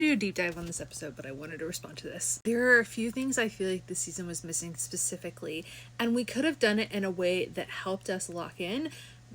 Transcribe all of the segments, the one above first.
Do a deep dive on this episode, but I wanted to respond to this. There are a few things I feel like this season was missing specifically, and we could have done it in a way that helped us lock in.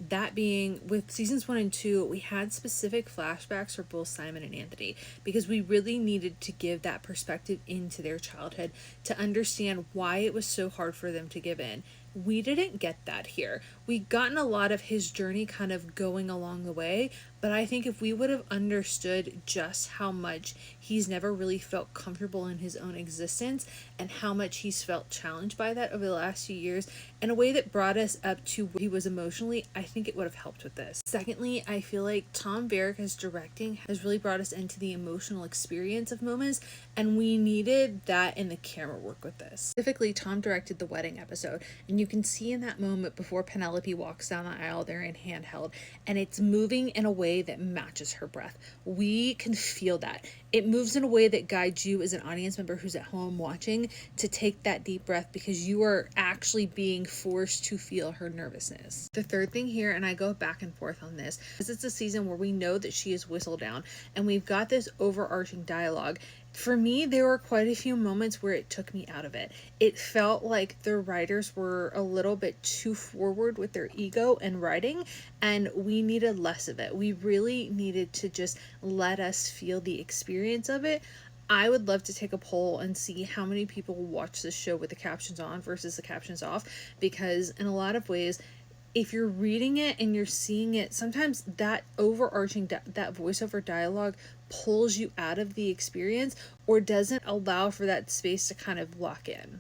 That being, with seasons 1 and 2, we had specific flashbacks for both Simon and Anthony because we really needed to give that perspective into their childhood to understand why it was so hard for them to give in. We didn't get that here. We gotten a lot of his journey kind of going along the way, but I think if we would have understood just how much he's never really felt comfortable in his own existence and how much he's felt challenged by that over the last few years in a way that brought us up to where he was emotionally, I think it would have helped with this. Secondly, I feel like Tom Verica's directing has really brought us into the emotional experience of moments, and we needed that in the camera work with this. Specifically, Tom directed the wedding episode, and you can see in that moment before Penelope walks down the aisle, they're in handheld, and it's moving in a way that matches her breath. We can feel that. It moves in a way that guides you as an audience member who's at home watching to take that deep breath because you are actually being forced to feel her nervousness. The third thing here, and I go back and forth on this, is it's a season where we know that she is whistled down and we've got this overarching dialogue. For me, there were quite a few moments where it took me out of it. It felt like the writers were a little bit too forward with their ego and writing, and we needed less of it. We really needed to just let us feel the experience of it. I would love to take a poll and see how many people watch this show with the captions on versus the captions off, because in a lot of ways, if you're reading it and you're seeing it, sometimes that overarching, that voiceover dialogue pulls you out of the experience or doesn't allow for that space to kind of lock in.